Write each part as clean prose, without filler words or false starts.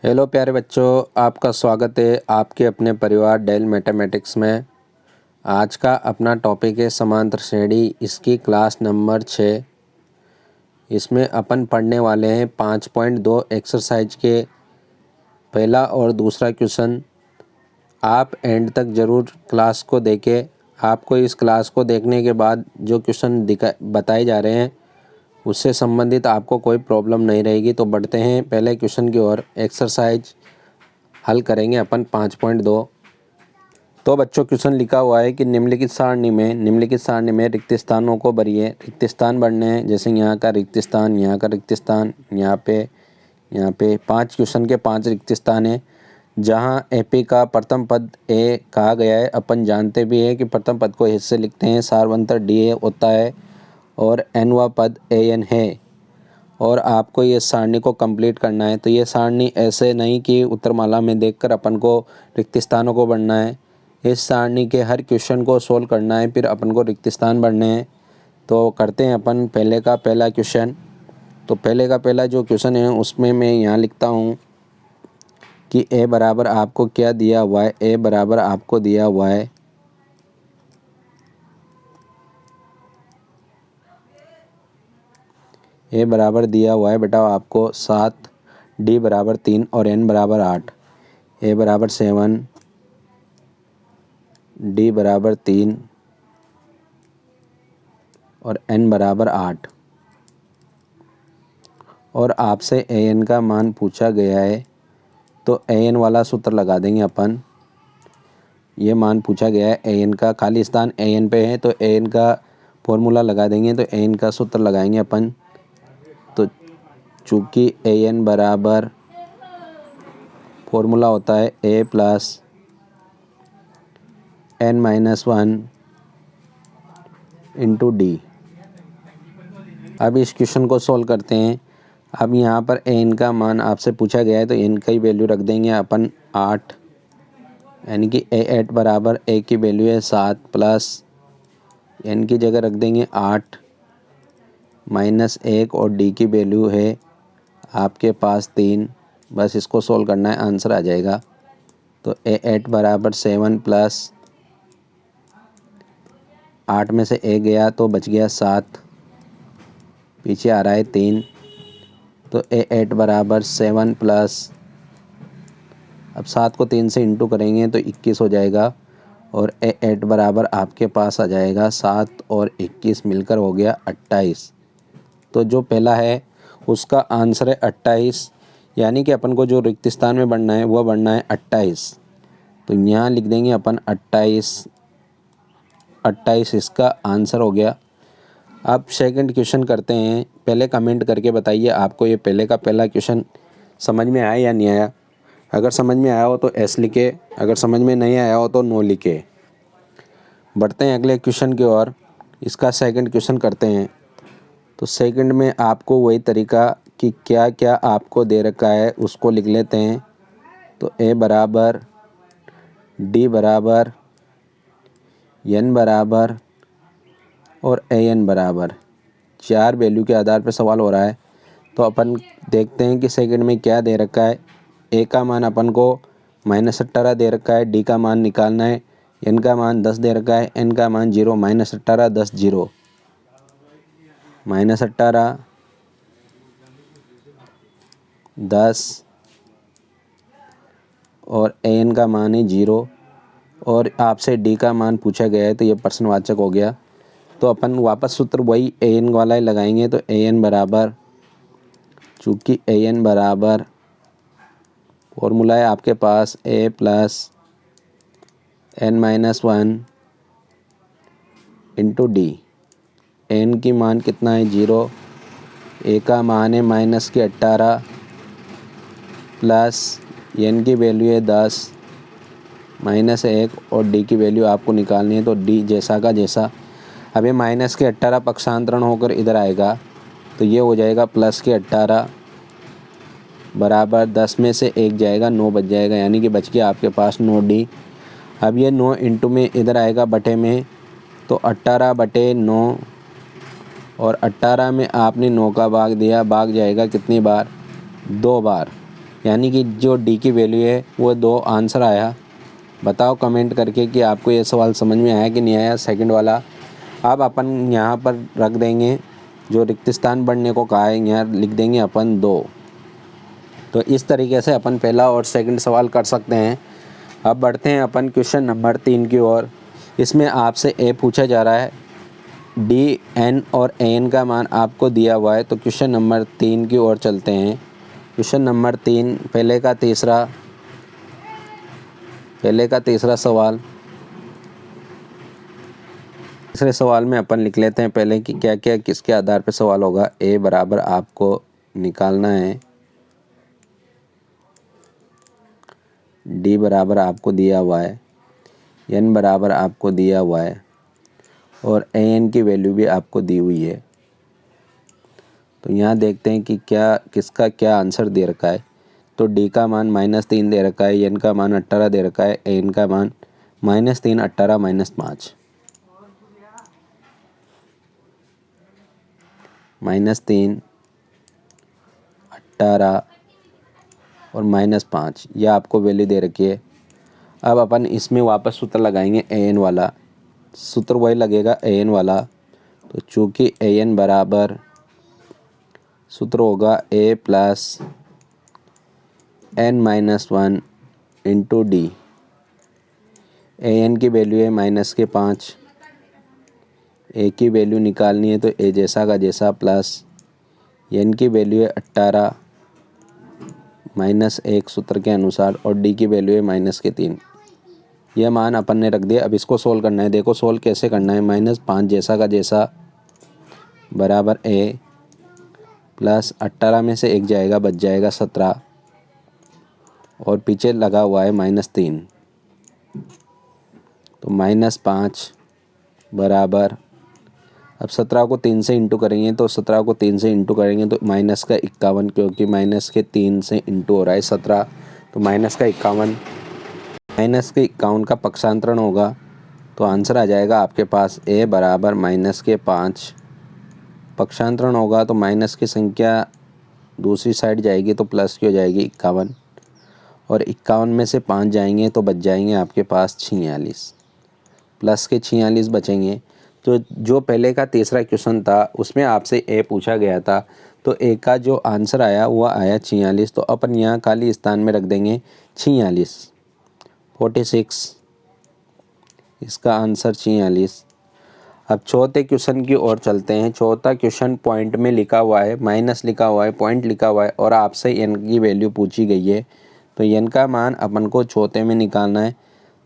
Hello प्यारे बच्चों, आपका स्वागत है आपके अपने परिवार डेल मैथमेटिक्स में। आज का अपना टॉपिक है समांतर श्रेणी। इसकी क्लास नंबर 6। इसमें अपन पढ़ने वाले हैं 5.2 एक्सरसाइज के पहला और दूसरा क्वेश्चन। आप एंड तक ज़रूर क्लास को देखें। आपको इस क्लास को देखने के बाद जो क्वेश्चन बताए जा रहे हैं उससे संबंधित आपको कोई प्रॉब्लम नहीं रहेगी। तो बढ़ते हैं पहले क्वेश्चन की ओर। एक्सरसाइज हल करेंगे अपन 5.2। तो बच्चों क्वेश्चन लिखा हुआ है कि निम्नलिखित सारणी में रिक्त स्थानों को भरिए। रिक्त स्थान भरने हैं, जैसे यहाँ का रिक्त स्थान, यहाँ का रिक्त स्थान, यहाँ पे 5 क्वेश्चन के 5 रिक्त स्थान हैं। जहाँ एपी का प्रथम पद ए कहा गया है। अपन जानते भी हैं कि प्रथम पद को हिस्से लिखते हैं, सार्वंतर डी ए होता है और एनवा पद ए एन है। और आपको ये सारणी को कंप्लीट करना है। तो ये सारणी ऐसे नहीं कि उत्तरमाला में देखकर अपन को रिक्त स्थानों को भरना है। इस सारणी के हर क्वेश्चन को सोल्व करना है, फिर अपन को रिक्त स्थान भरने हैं। तो करते हैं अपन पहले का पहला क्वेश्चन। तो पहले का पहला जो क्वेश्चन है उसमें मैं यहाँ लिखता हूँ कि ए बराबर आपको क्या दिया हुआ है। ए बराबर आपको दिया हुआ है ए बराबर दिया हुआ है बेटा आपको 7, डी बराबर 3 और एन बराबर 8। ए बराबर 7, डी बराबर 3 और एन बराबर 8। और आपसे ए एन का मान पूछा गया है। तो ए एन वाला सूत्र लगा देंगे अपन। ये मान पूछा गया है ए एन का, खाली स्थान ए एन पे है तो ए एन का फॉर्मूला लगा देंगे। तो ए एन का सूत्र लगाएंगे अपन। तो चूँकि ए एन बराबर फॉर्मूला होता है A plus N minus 1 into D. अब इस क्वेश्चन को सॉल्व करते हैं। अब यहाँ पर एन का मान आपसे पूछा गया है तो एन का ही वैल्यू रख देंगे अपन 8, यानी कि ए8 बराबर ए की वैल्यू है 7 प्लस एन की जगह रख देंगे 8 माइनस 1 और डी की वैल्यू है आपके पास 3। बस इसको सॉल्व करना है, आंसर आ जाएगा। तो ए8 बराबर 7 प्लस 8 में से ए गया तो बच गया 7, पीछे आ रहा है 3। तो ए8 बराबर 7 प्लस, अब 7 को 3 से इंटू करेंगे तो 21 हो जाएगा। और ए8 बराबर आपके पास आ जाएगा 7 और 21 मिलकर हो गया 28। तो जो पहला है उसका आंसर है 28, यानी कि अपन को जो रिक्त स्थान में बढ़ना है वह बढ़ना है 28। तो यहाँ लिख देंगे अपन 28 इसका आंसर हो गया। अब सेकंड क्वेश्चन करते हैं। पहले कमेंट करके बताइए आपको ये पहले का पहला क्वेश्चन समझ में आया या नहीं आया। अगर समझ में आया हो तो एस लिखे, अगर समझ में नहीं आया हो तो नो लिखे। बढ़ते हैं अगले क्वेश्चन की ओर। इसका सेकंड क्वेश्चन करते हैं। तो सेकंड में आपको वही तरीका कि क्या क्या आपको दे रखा है उसको लिख लेते हैं। तो ए बराबर, डी बराबर, एन बराबर और ए एन बराबर 4 वैल्यू के आधार पर सवाल हो रहा है। तो अपन देखते हैं कि सेकंड में क्या दे रखा है। ए का मान अपन को -18 दे रखा है, डी का मान निकालना है, एन का मान 10 दे रखा है, एन का मान 0, -18 10 0, -18 10 और एन का मान है 0। और आपसे डी का मान पूछा गया है तो ये प्रश्नवाचक हो गया। तो अपन वापस सूत्र वही ए एन वाला ही लगाएंगे। तो ए एन बराबर, चूँकि ए एन बराबर फॉर्मूला है आपके पास A plus N minus 1 into D. N की मान कितना है 0, ए का मान है -18 प्लस एन की वैल्यू है 10 -1 और डी की वैल्यू आपको निकालनी है। तो डी जैसा का जैसा। अब ये -18 पक्षांतरण होकर इधर आएगा तो ये हो जाएगा +18 बराबर 10 में से 1 जाएगा 9 बच जाएगा, यानी कि बच गया आपके पास 9 डी। अब ये 9 इंटू में इधर आएगा बटे में, तो 18 बटे 9 और 18 में आपने 9 का भाग दिया, भाग जाएगा कितनी बार 2 बार, यानी कि जो डी की वैल्यू है वो 2 आंसर आया। बताओ कमेंट करके कि आपको ये सवाल समझ में आया कि नहीं आया। सेकंड वाला अब अपन यहाँ पर रख देंगे, जो रिक्त स्थान बढ़ने को कहा है यहाँ लिख देंगे अपन 2। तो इस तरीके से अपन पहला और सेकंड सवाल कर सकते हैं। अब बढ़ते हैं अपन क्वेश्चन नंबर 3 की ओर। इसमें आपसे ए पूछा जा रहा है, डी एन और ए एन का मान आपको दिया हुआ है। तो क्वेश्चन नंबर 3 की ओर चलते हैं। क्वेश्चन नंबर 3 पहले का तीसरा सवाल। तीसरे सवाल में अपन लिख लेते हैं पहले कि क्या क्या किसके आधार पर सवाल होगा। ए बराबर आपको निकालना है, डी बराबर आपको दिया हुआ है, एन बराबर आपको दिया हुआ है और ए एन की वैल्यू भी आपको दी हुई है। तो यहाँ देखते हैं कि किसका क्या आंसर दे रखा है। तो डी का मान -3 दे रखा है, एन का मान 18 दे रखा है, ए एन का मान -3 18 -5 -3 18 और -5 यह आपको वैल्यू दे रखी है। अब अपन इसमें वापस सूत्र लगाएंगे ए एन वाला, सूत्र वही लगेगा ए एन वाला। तो चूँकि ए एन बराबर सूत्र होगा ए plus n-1 into D. A N की वैल्यू है -5, ए की वैल्यू निकालनी है तो ए जैसा का जैसा प्लस एन की वैल्यू है 18 -1 सूत्र के अनुसार और डी की वैल्यू है -3। यह मान अपन ने रख दिया। अब इसको सोल्व करना है। देखो सोल्व कैसे करना है। -5 जैसा का जैसा बराबर ए प्लस 18 में से 1 जाएगा, बच जाएगा 17 और पीछे लगा हुआ है -3। तो -5 बराबर, अब 17 को 3 से इंटू करेंगे तो 17 को 3 से इंटू करेंगे तो -51, क्योंकि -3 से इंटू हो रहा है 17। तो -51 -51 का पक्षांतरण होगा तो आंसर आ जाएगा आपके पास ए बराबर -5। पक्षांतरण होगा तो माइनस की संख्या दूसरी साइड जाएगी तो प्लस की हो जाएगी 51 और 51 में से 5 जाएंगे तो बच जाएंगे आपके पास 46, प्लस के 46 बचेंगे। तो जो पहले का तीसरा क्वेश्चन था उसमें आपसे ए पूछा गया था, तो ए का जो आंसर आया वो आया 46। तो अपन यहाँ खाली स्थान में रख देंगे 46, 46 इसका आंसर 46। अब चौथे क्वेश्चन की ओर चलते हैं। चौथा क्वेश्चन पॉइंट में लिखा हुआ है, माइनस लिखा हुआ है, पॉइंट लिखा हुआ है और आपसे एन की वैल्यू पूछी गई है। तो एन का मान अपन को चौथे में निकालना है।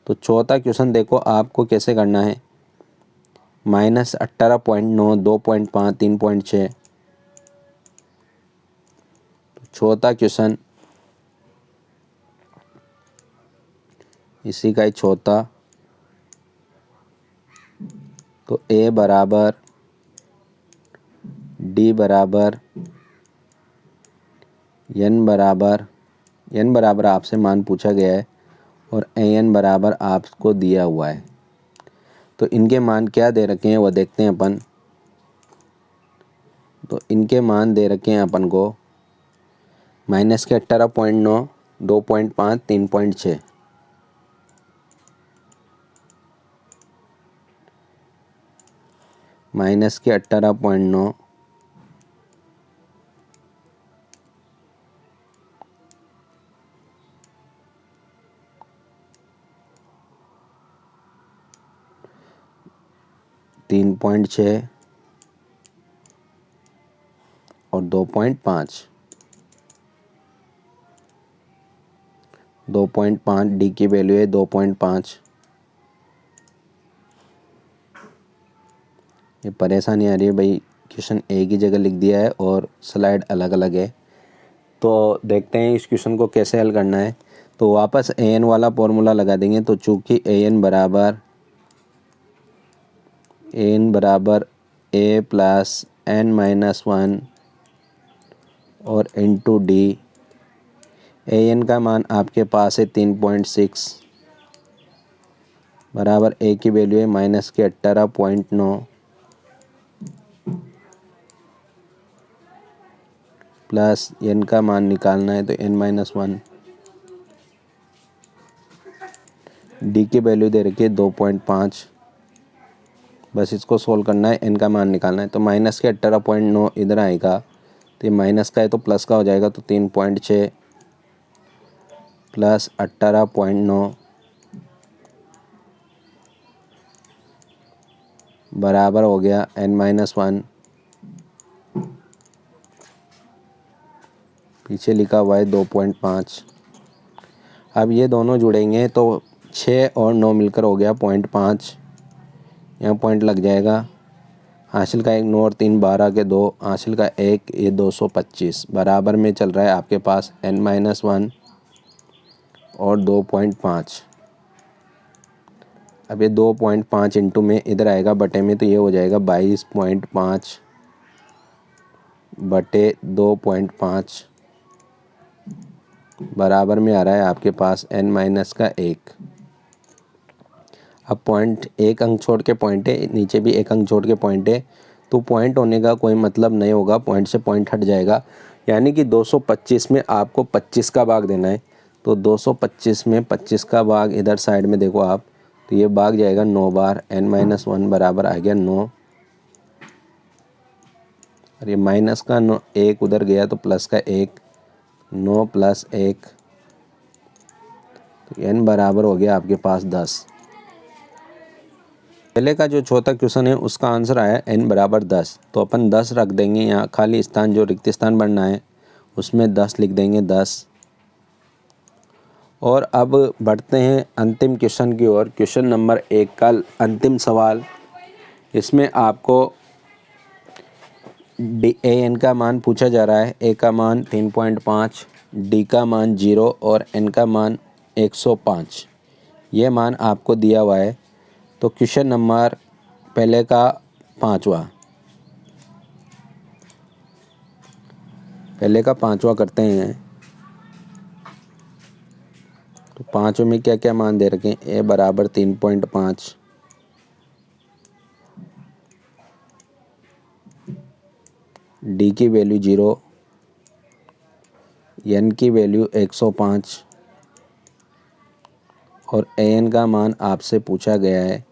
तो चौथा क्वेश्चन देखो आपको कैसे करना है। -18.9 2.5 3.6। चौथा क्वेश्चन इसी का ही चौथा। तो ए बराबर डी बराबर एन बराबर आपसे मान पूछा गया है और ए एन बराबर आपको दिया हुआ है। तो इनके मान क्या दे रखे हैं वो देखते हैं अपन। तो इनके मान दे रखे हैं अपन को -18.9 2.5 3.6। -18.9 3.6 और 2.5 2.5 डी की वैल्यू है 2.5। ये परेशानी आ रही है भाई, क्वेश्चन ए की जगह लिख दिया है और स्लाइड अलग अलग है। तो देखते हैं इस क्वेश्चन को कैसे हल करना है। तो वापस ए एन वाला फॉर्मूला लगा देंगे। तो चूँकि ए एन बराबर ए प्लस n-1 और इंटू डी। ए एन का मान आपके पास है 3.6 बराबर ए की वैल्यू है -18.9 प्लस n का मान निकालना है तो n-1। d की वैल्यू दे रखी है 2.5, बस इसको सोल्व करना है, n का मान निकालना है। तो माइनस के 18.9 इधर आएगा, तो ये माइनस का है तो प्लस का हो जाएगा, तो 3.6 प्लस 18.9 बराबर हो गया n-1। पीछे लिखा हुआ है 2.5। अब ये दोनों जुड़ेंगे तो 6 और 9 मिलकर हो गया 0.5, यहाँ पॉइंट लग जाएगा। हासिल का 1 9 और 3 12 के 2, हासिल का 1, ये 225 बराबर में चल रहा है आपके पास n-1 और 2.5। अब ये 2.5 इंटू में इधर आएगा बटे में, तो ये हो जाएगा 22.5 बटे 2.5 बराबर में आ रहा है आपके पास n-1। अब पॉइंट एक अंक छोड़ के पॉइंट है, नीचे भी एक अंक छोड़ के पॉइंट है, तो पॉइंट होने का कोई मतलब नहीं होगा, पॉइंट से पॉइंट हट जाएगा। यानी कि 225 में आपको 25 का भाग देना है, तो 225 में 25 का भाग इधर साइड में देखो आप, तो ये भाग जाएगा 9 बार, n-1 बराबर आ गया 9। और ये माइनस का 9 1 उधर गया तो प्लस का 1, 9 प्लस 1, तो n बराबर हो गया आपके पास 10। पहले का जो चौथा क्वेश्चन है उसका आंसर आया n बराबर 10, तो अपन 10 रख देंगे, यहाँ खाली स्थान जो रिक्त स्थान बनना है उसमें 10 लिख देंगे 10। और अब बढ़ते हैं अंतिम क्वेश्चन की ओर। क्वेश्चन नंबर 1 का अंतिम सवाल, इसमें आपको an का मान पूछा जा रहा है। a का मान 3.5, d का मान 0 और n का मान 105, ये मान आपको दिया हुआ है। तो क्वेश्चन नंबर पहले का पांचवा करते हैं। तो पाँचवें में क्या क्या मान दे रखे हैं, a बराबर 3.5, d की वैल्यू 0, n की वैल्यू 105 और an का मान आपसे पूछा गया है।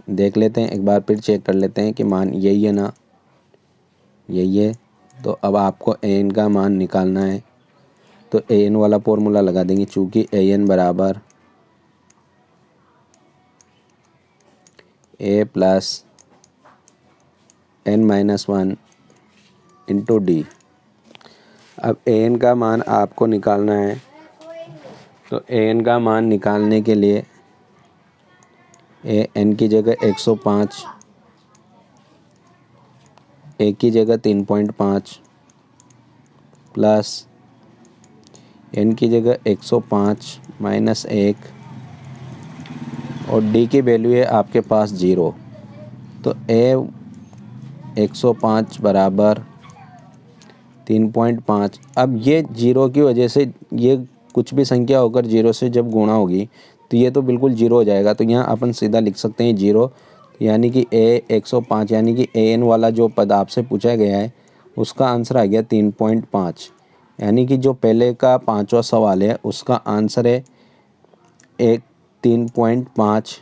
देख लेते हैं, एक बार फिर चेक कर लेते हैं कि मान यही है ना, यही है। तो अब आपको an का मान निकालना है, तो an वाला फॉर्मूला लगा देंगे, चूँकि an बराबर a plus n-1 into D. अब an का मान आपको निकालना है, तो an का मान निकालने के लिए n की जगह 105, a की जगह 3.5 प्लस n की जगह 105 माइनस 1 और d की वैल्यू है आपके पास 0। तो a 105 बराबर 3.5। अब ये 0 की वजह से ये कुछ भी संख्या होकर 0 से जब गुणा होगी तो ये तो बिल्कुल 0 हो जाएगा। तो यहाँ अपन सीधा लिख सकते हैं 0, यानी कि a 105, यानी कि an वाला जो पद आपसे पूछा गया है उसका आंसर आ गया 3.5। यानी कि जो पहले का पांचवा सवाल है उसका आंसर है 3.5,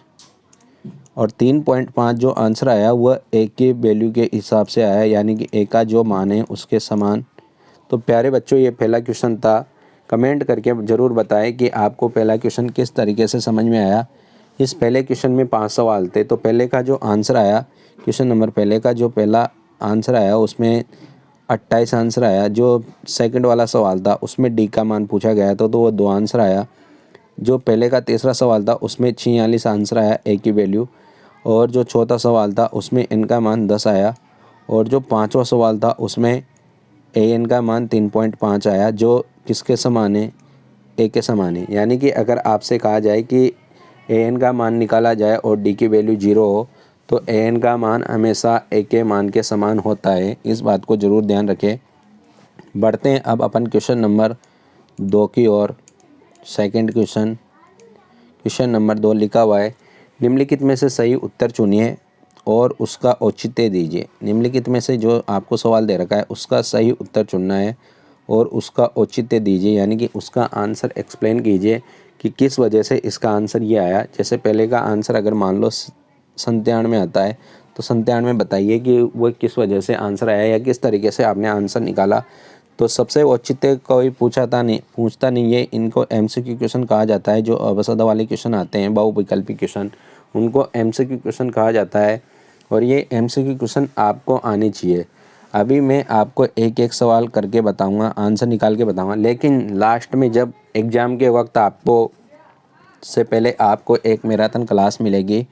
और 3.5 जो आंसर आया वह a के वैल्यू के हिसाब से आया, यानी कि a का जो मान है उसके समान। तो प्यारे बच्चों, ये पहला क्वेश्चन था। कमेंट करके ज़रूर बताएं कि आपको पहला क्वेश्चन किस तरीके से समझ में आया। इस पहले क्वेश्चन में 5 सवाल थे, तो पहले का जो आंसर आया, क्वेश्चन नंबर पहले का जो पहला आंसर आया उसमें 28 आंसर आया। जो सेकंड वाला सवाल था उसमें डी का मान पूछा गया था, तो वो 2 आंसर आया। जो पहले का तीसरा सवाल था उसमें 46 आंसर आया ए की वैल्यू, और जो चौथा सवाल था उसमें n का मान 10 आया, और जो पांचवा सवाल था उसमें an का मान 3.5 आया, जो किसके समान है, a के समान है। यानी कि अगर आपसे कहा जाए कि an का मान निकाला जाए और d की वैल्यू 0 हो तो an का मान हमेशा a के मान के समान होता है। इस बात को ज़रूर ध्यान रखें। बढ़ते हैं अब अपन क्वेश्चन नंबर 2 की ओर। सेकंड क्वेश्चन नंबर 2 लिखा हुआ है, निम्नलिखित में से सही उत्तर चुनिए और उसका औचित्य दीजिए। निम्नलिखित में से जो आपको सवाल दे रखा है उसका सही उत्तर चुनना है और उसका औचित्य दीजिए, यानी कि उसका आंसर एक्सप्लेन कीजिए कि किस वजह से इसका आंसर ये आया। जैसे पहले का आंसर अगर मान लो 97 आता है तो 97 बताइए कि वो किस वजह से आंसर आया या किस तरीके से आपने आंसर निकाला। तो सबसे औचित्य कोई पूछता नहीं है, इनको एमसीक्यू क्वेश्चन कहा जाता है। जो अवसाद वाले क्वेश्चन आते हैं, बहुविकल्पी क्वेश्चन, उनको एमसीक्यू क्वेश्चन कहा जाता है और ये एमसीक्यू क्वेश्चन आपको आने चाहिए। अभी मैं आपको एक एक सवाल करके बताऊंगा, आंसर निकाल के बताऊंगा, लेकिन लास्ट में जब एग्ज़ाम के वक्त आपको से पहले आपको एक मैराथन क्लास मिलेगी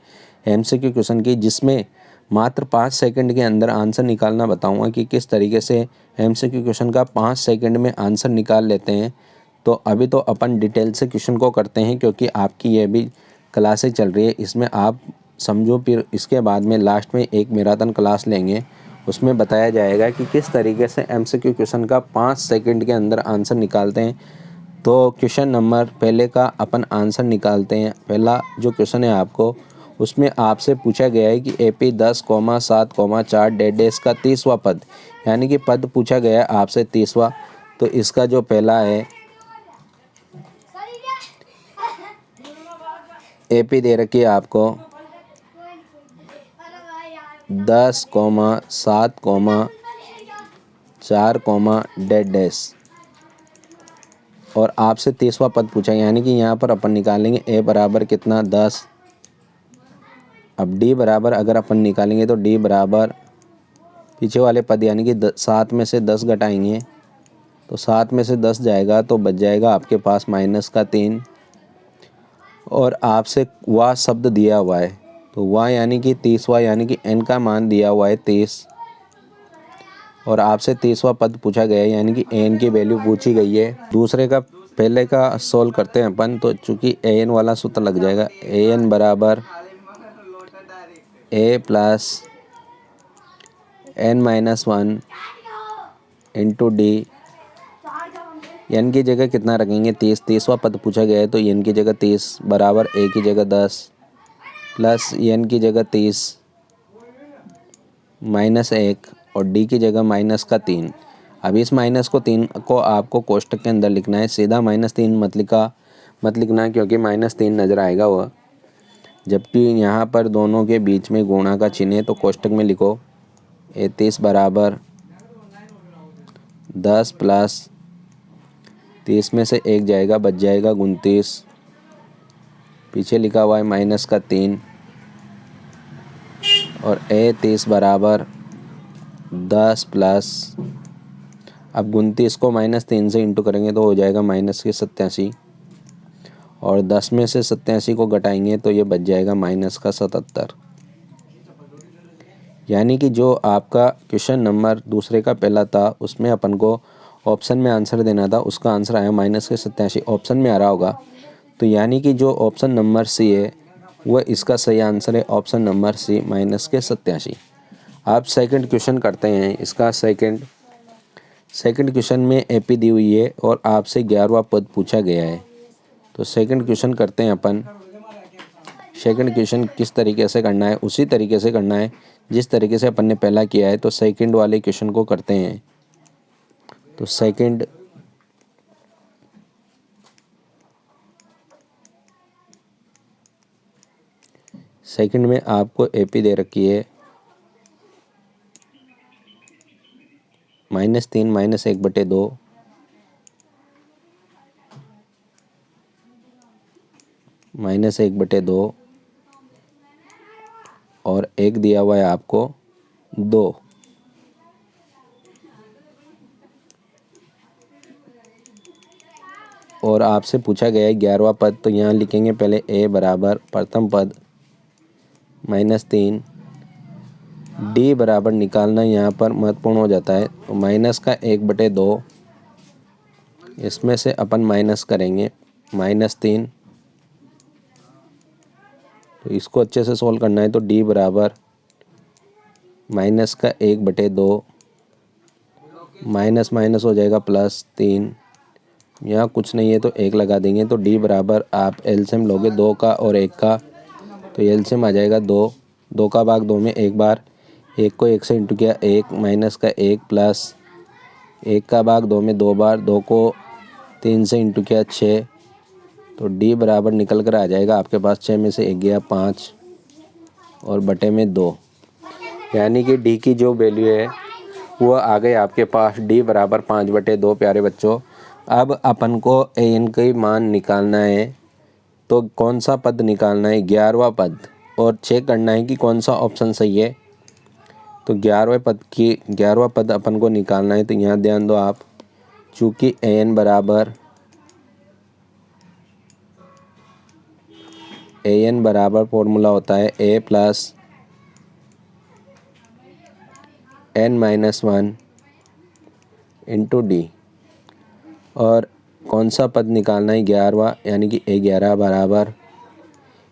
एमसीक्यू क्वेश्चन की, जिसमें मात्र 5 सेकंड के अंदर आंसर निकालना बताऊंगा कि किस तरीके से एमसीक्यू क्वेश्चन का 5 सेकंड में आंसर निकाल लेते हैं। तो अभी तो अपन डिटेल से क्वेश्चन को करते हैं, क्योंकि आपकी ये भी क्लासें चल रही है, इसमें आप समझो। फिर इसके बाद में लास्ट में एक मैराथन क्लास लेंगे, उसमें बताया जाएगा कि किस तरीके से एमसीक्यू क्वेश्चन का 5 सेकंड के अंदर आंसर निकालते हैं। तो क्वेश्चन नंबर पहले का अपन आंसर निकालते हैं। पहला जो क्वेश्चन है आपको, उसमें आपसे पूछा गया है कि एपी 10,7,4 डैश का 30वां पद, यानी कि पद पूछा गया है आपसे 30वां। तो इसका जो पहला है, एपी दे रखी है आपको 10,7,4 डैश और आपसे 30वां पद पूछा, यानी कि यहाँ पर अपन निकालेंगे ए बराबर कितना 10। अब डी बराबर अगर अपन निकालेंगे तो डी बराबर पीछे वाले पद, यानी कि 7 में से 10 घटाएंगे तो 7 में से 10 जाएगा तो बच जाएगा आपके पास -3। और आपसे वाह शब्द दिया हुआ है, तो वाह यानी कि 30वां, यानी कि एन का मान दिया हुआ है 30 और आपसे 30वां पद पूछा गया है, यानी कि एन की वैल्यू पूछी गई है। दूसरे का पहले का सोल्व करते हैं अपन, तो चूँकि एन वाला सूत्र लग जाएगा। एन बराबर A plus n-1 into D. N की जगह कितना रखेंगे 30, 30वां पद पूछा गया है तो एन की जगह 30 बराबर ए की जगह 10 प्लस एन की जगह 30 -1 और डी की जगह -3। अब इस -3 को आपको कोष्टक के अंदर लिखना है। सीधा -3 मत लिखना, क्योंकि -3 नज़र आएगा वह, जबकि यहाँ पर दोनों के बीच में गुणा का चिन्ह है। तो कोष्टक में लिखो 31 बराबर 10 प्लस 30 में से 1 जाएगा, बच जाएगा 29। पीछे लिखा हुआ है -3 और 30 बराबर 10 प्लस, अब 29 को -3 से इंटू करेंगे तो हो जाएगा -87 और 10 में से 87 को घटाएंगे तो ये बच जाएगा -77। यानी कि जो आपका क्वेश्चन नंबर दूसरे का पहला था, उसमें अपन को ऑप्शन में आंसर देना था, उसका आंसर आया -87। ऑप्शन में आ रहा होगा, तो यानी कि जो ऑप्शन नंबर सी है वह इसका सही आंसर है। Option number C -87। आप सेकंड क्वेश्चन करते हैं। इसका सेकंड क्वेश्चन में एपी दी हुई है और आपसे 11वां पद पूछा गया है। तो सेकंड क्वेश्चन करते हैं अपन। सेकंड क्वेश्चन किस तरीके से करना है, उसी तरीके से करना है जिस तरीके से अपन ने पहला किया है। तो सेकंड वाले क्वेश्चन को करते हैं। तो सेकंड में आपको एपी दे रखी है -3 -1/2 -1/2 और 1 दिया हुआ है आपको 2। और आपसे पूछा गया है 11वां पद, तो यहाँ लिखेंगे पहले ए बराबर प्रथम पद -3। डी बराबर निकालना यहाँ पर महत्वपूर्ण हो जाता है। तो -1/2 इसमें से अपन माइनस करेंगे -3। तो इसको अच्छे से सोल्व करना है। तो डी बराबर -1/2 माइनस माइनस हो जाएगा +3। यहाँ कुछ नहीं है तो 1 लगा देंगे। तो डी बराबर आप एलसीएम लोगे 2 का और 1 का, तो एलसीएम आ जाएगा 2। 2 का भाग 2 में एक बार, 1 को 1 से इंटू किया 1 माइनस का 1 प्लस 1 का भाग 2 में 2 बार, 2 को 3 से इंटू किया 6, तो डी बराबर निकल कर आ जाएगा आपके पास 6 में से 1 गया 5 और बटे में 2, यानी कि डी की जो वैल्यू है वो आ गई आपके पास डी बराबर 5/2। प्यारे बच्चों, अब अपन को एन का मान निकालना है, तो कौन सा पद निकालना है? 11वां पद, और चेक करना है कि कौन सा ऑप्शन सही है। तो 11वां पद अपन को निकालना है, तो यहाँ ध्यान दो आप, चूँकि एन बराबर फॉर्मूला होता है A plus n-1 into D, और कौन सा पद निकालना है? 11वां, यानी कि A11 बराबर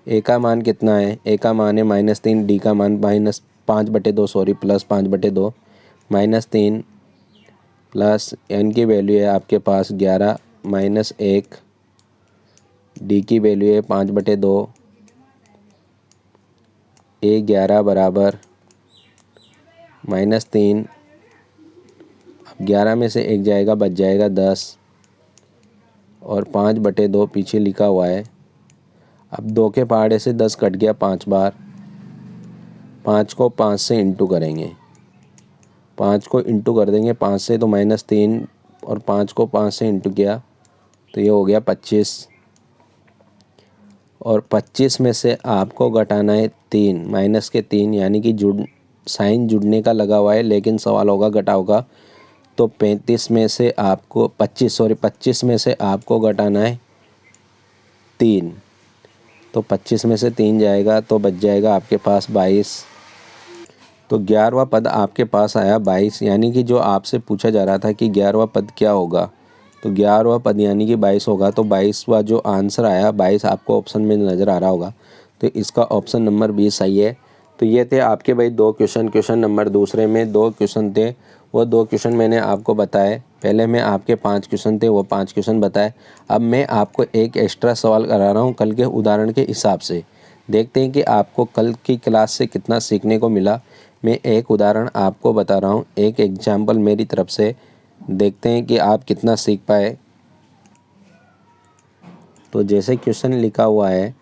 ए का मान कितना है? ए का मान है -3, डी का मान -5/2 प्लस 5/2, -3 प्लस एन की वैल्यू है आपके पास 11 -1, डी की वैल्यू है 5/2, A11 बराबर -3, अब 11 में से 1 जाएगा, बच जाएगा 10, और 5/2 पीछे लिखा हुआ है। अब 2 के पहाड़े से 10 कट गया 5 बार, 5 को 5 से इंटू करेंगे, 5 को इंटू कर देंगे 5 से, तो -3, और 5 को 5 से इंटू किया तो ये हो गया 25, और 25 में से आपको घटाना है 3, माइनस के 3, यानी कि साइन जुड़ने का लगा हुआ है, लेकिन सवाल होगा घटाव का। तो 25 में से आपको घटाना है 3, तो 25 में से 3 जाएगा तो बच जाएगा आपके पास 22। तो 11वां पद आपके पास आया 22, यानी कि जो आपसे पूछा जा रहा था कि 11वां पद क्या होगा, तो 11वां पद यानी कि 22 होगा। तो 22वां जो आंसर आया 22 आपको ऑप्शन में नज़र आ रहा होगा, तो इसका ऑप्शन नंबर 20 सही है। तो ये थे आपके भाई 2 क्वेश्चन। क्वेश्चन नंबर दूसरे में 2 क्वेश्चन थे, वो 2 क्वेश्चन मैंने आपको बताए। पहले में आपके 5 क्वेश्चन थे, वो 5 क्वेश्चन बताए। अब मैं आपको एक एक्स्ट्रा सवाल करा रहा हूँ कल के उदाहरण के हिसाब से। देखते हैं कि आपको कल की क्लास से कितना सीखने को मिला। मैं एक उदाहरण आपको बता रहा हूँ, एक एग्जाम्पल मेरी तरफ से, देखते हैं कि आप कितना सीख पाए। तो जैसे क्वेश्चन लिखा हुआ है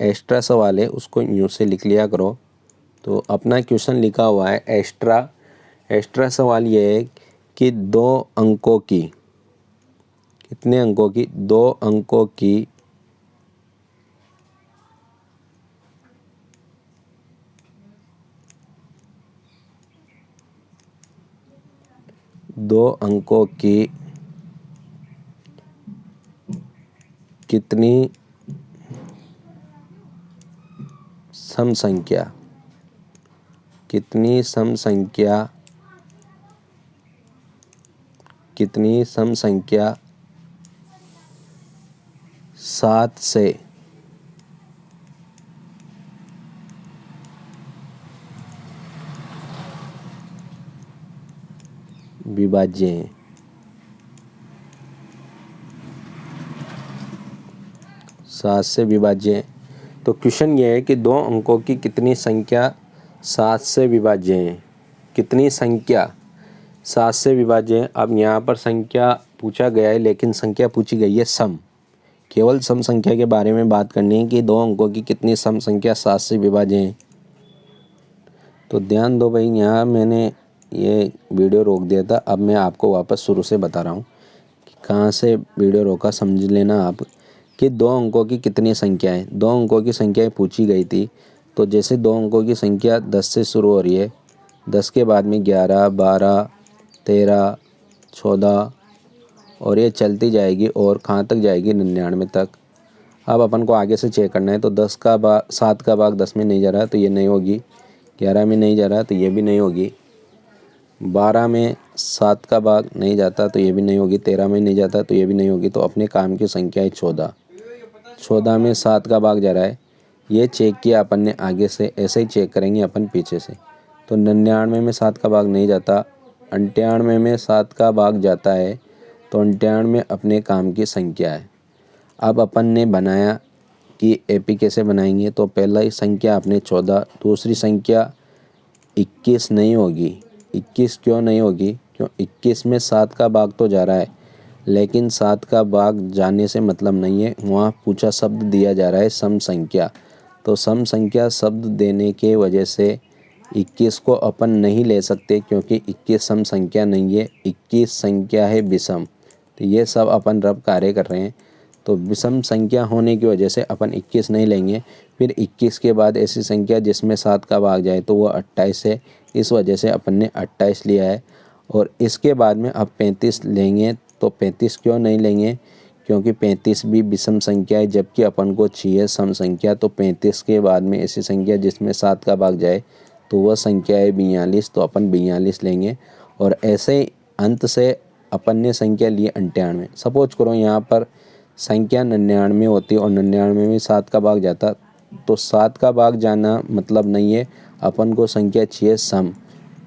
एक्स्ट्रा सवाल है, उसको यूँ से लिख लिया करो। तो अपना क्वेश्चन लिखा हुआ है एक्स्ट्रा सवाल ये है कि 2 अंकों की, कितने अंकों की? 2 अंकों की 2 अंकों की कितनी सम संख्या 7 से विभाज्य है? तो क्वेश्चन ये है कि 2 अंकों की कितनी संख्या 7 से विभाज्य है? कितनी संख्या 7 से विभाज्य है? अब यहाँ पर संख्या पूछा गया है, लेकिन संख्या पूछी गई है सम। केवल सम संख्या के बारे में बात करनी है कि 2 अंकों की कितनी सम संख्या 7 से विभाज्य है। तो ध्यान दो भाई, यहाँ मैंने ये वीडियो रोक दिया था, अब मैं आपको वापस शुरू से बता रहा हूँ कि कहाँ से वीडियो रोका, समझ लेना आप कि 2 अंकों की कितनी संख्या है। 2 अंकों की संख्याएँ पूछी गई थी। तो जैसे 2 अंकों की संख्या 10 से शुरू हो रही है, 10 के बाद में 11, 12, 13, 14, और ये चलती जाएगी और कहाँ तक जाएगी? 99 तक। अब अपन को आगे से चेक करना है। तो 7 का भाग 10 में नहीं जा रहा तो ये नहीं होगी, 11 में नहीं जा रहा तो ये भी नहीं होगी, 12 में 7 का भाग नहीं जाता तो ये भी नहीं होगी, 13 में नहीं जाता तो ये भी नहीं होगी। तो अपने काम की संख्या है 14 में 7 का भाग जा रहा है। ये चेक किया अपन ने आगे से, ऐसे ही चेक करेंगे अपन पीछे से। तो 99 में 7 का भाग नहीं जाता, 98 में 7 का भाग जाता है, तो 98 में अपने काम की संख्या है। अब अपन ने बनाया की एपी कैसे बनाएंगे। तो पहला ही संख्या आपने 14, दूसरी संख्या 21 नहीं होगी। 21 क्यों नहीं होगी? क्यों 21 में 7 का भाग तो जा रहा है, लेकिन 7 का भाग जाने से मतलब नहीं है। वहाँ पूछा शब्द दिया जा रहा है सम संख्या। तो सम संख्या शब्द देने के वजह से 21 को अपन नहीं ले सकते, क्योंकि 21 सम संख्या नहीं है, 21 संख्या है विषम। तो ये सब अपन रब कार्य कर रहे हैं। तो विषम संख्या होने की वजह से अपन 21 नहीं लेंगे। फिर 21 के बाद ऐसी संख्या जिसमें 7 का भाग जाए तो वो 28 है, इस वजह से अपन ने 28 लिया है। और इसके बाद में अब 35 लेंगे। तो 35 क्यों नहीं लेंगे? क्योंकि 35 भी विषम संख्या है, जबकि अपन को चाहिए सम संख्या। तो 35 के बाद में ऐसी संख्या जिसमें 7 का भाग जाए तो वह संख्या है 42। तो अपन 42 लेंगे। और ऐसे अंत से अपन ने संख्या ली 98। सपोज करो यहाँ पर संख्या 99 होती और 99 में 7 का भाग जाता, तो 7 का भाग जाना मतलब नहीं है, अपन को संख्या चाहिए सम।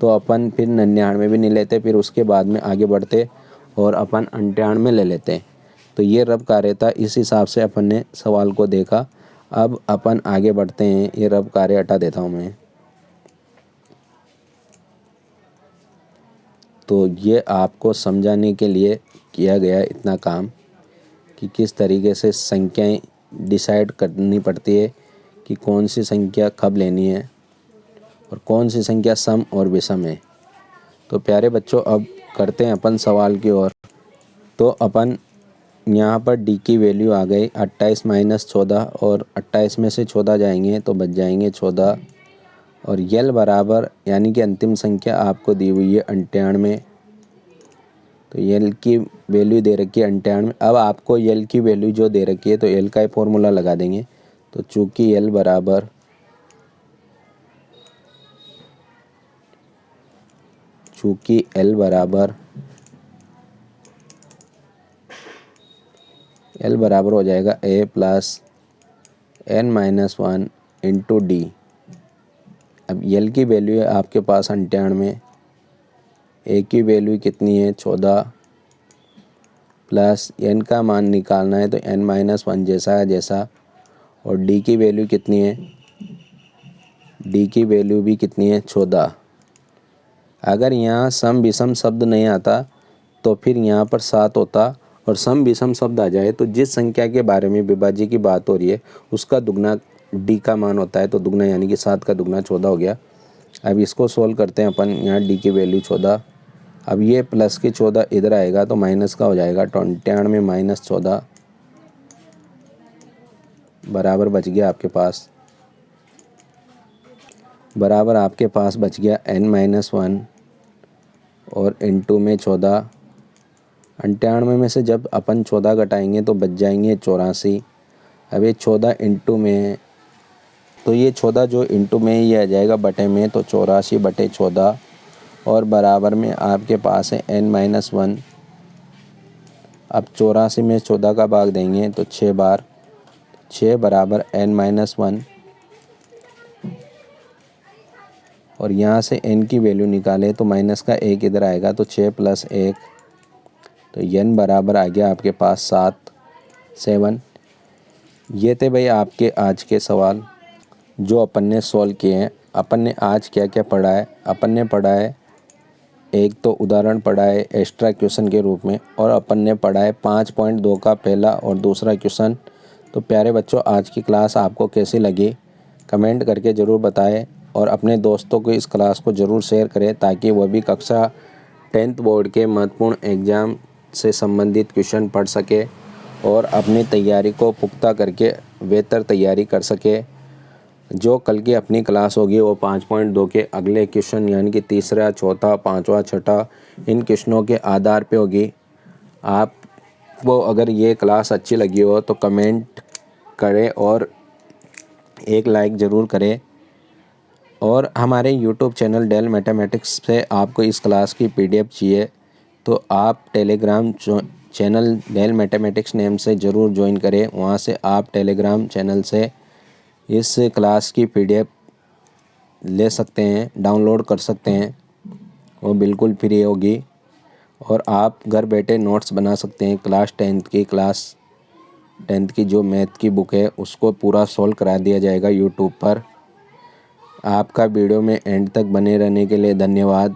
तो अपन फिर 99 भी नहीं लेते, फिर उसके बाद में आगे बढ़ते और अपन 98 ले लेते। तो ये रब कार्य था, इस हिसाब से अपन ने सवाल को देखा। अब अपन आगे बढ़ते हैं। ये रब कार्य हटा देता हूँ मैं। तो ये आपको समझाने के लिए किया गया इतना काम कि किस तरीके से संख्याएं डिसाइड करनी पड़ती है कि कौन सी संख्या कब लेनी है और कौन सी संख्या सम और विषम है। तो प्यारे बच्चों, अब करते हैं अपन सवाल की ओर। तो अपन यहाँ पर डी की वैल्यू आ गई 28 माइनस 14, और 28 में से 14 जाएंगे तो बच जाएंगे 14। और यल बराबर यानी कि अंतिम संख्या आपको दी हुई है 98। तो यल की वैल्यू दे रखी है 98। अब आपको यल की वैल्यू जो दे रखी है तो यल का ही फॉर्मूला लगा देंगे। तो चूँकि यल बराबर एल बराबर हो जाएगा A plus n minus 1 into D. अब यल की वैल्यू है आपके पास 98, ए की वैल्यू कितनी है 14, प्लस n का मान निकालना है तो n माइनस 1 जैसा है जैसा। और डी की वैल्यू कितनी है? डी की वैल्यू भी कितनी है 14। अगर यहाँ सम विषम शब्द नहीं आता तो फिर यहाँ पर 7 होता, और सम विषम शब्द आ जाए तो जिस संख्या के बारे में विभाज्य की बात हो रही है उसका दुगना डी का मान होता है। तो दुगना यानी कि 7 का दुगना 14 हो गया। अब इसको सोल्व करते हैं अपन। यहाँ डी की वैल्यू 14, अब ये प्लस की 14 इधर आएगा तो माइनस का हो जाएगा। 98 माइनस 14 बराबर बच गया आपके पास, बराबर आपके पास बच गया n माइनस 1 और इंटू में 14। 98 में से जब अपन 14 घटाएंगे तो बच जाएंगे 84। अब ये 14 इंटू में, तो ये 14 जो इंटू में ही आ जाएगा बटे में, तो 84 बटे 14 और बराबर में आपके पास है n माइनस 1। अब 84 में 14 का भाग देंगे तो 6 बार, 6 बराबर n माइनस 1। और यहाँ से n की वैल्यू निकाले तो माइनस का 1 इधर आएगा तो 6 प्लस 1, तो n बराबर आ गया आपके पास 7। ये थे भाई आपके आज के सवाल जो अपन ने सॉल्व किए हैं। अपन ने आज क्या क्या पढ़ा है? अपन ने पढ़ा है, एक तो उदाहरण पढ़ा है एक्स्ट्रा क्वेश्चन के रूप में, और अपन ने पढ़ा है 5.2 का पहला और दूसरा क्वेश्चन। तो प्यारे बच्चों, आज की क्लास आपको कैसी लगी कमेंट करके ज़रूर बताएं, और अपने दोस्तों को इस क्लास को ज़रूर शेयर करें ताकि वह भी कक्षा 10th बोर्ड के महत्वपूर्ण एग्ज़ाम से संबंधित क्वेश्चन पढ़ सके और अपनी तैयारी को पुख्ता करके बेहतर तैयारी कर सके। जो कल की अपनी क्लास होगी वो 5.2 के अगले क्वेश्चन यानी कि तीसरा, चौथा, पाँचवा, छठा, इन क्वेश्चनों के आधार पे होगी। आपको अगर ये क्लास अच्छी लगी हो तो कमेंट करें और एक लाइक ज़रूर करें। और हमारे YouTube चैनल डेल मैथमेटिक्स से आपको इस क्लास की PDF चाहिए तो आप टेलीग्राम चैनल डेल मैथमेटिक्स नेम से ज़रूर ज्वाइन करें। वहाँ से आप टेलीग्राम चैनल से इस क्लास की PDF ले सकते हैं, डाउनलोड कर सकते हैं, वो बिल्कुल फ्री होगी। और आप घर बैठे नोट्स बना सकते हैं क्लास 10th की क्लास 10th की जो मैथ की बुक है उसको पूरा सॉल्व करा दिया जाएगा यूट्यूब पर। आपका वीडियो में एंड तक बने रहने के लिए धन्यवाद।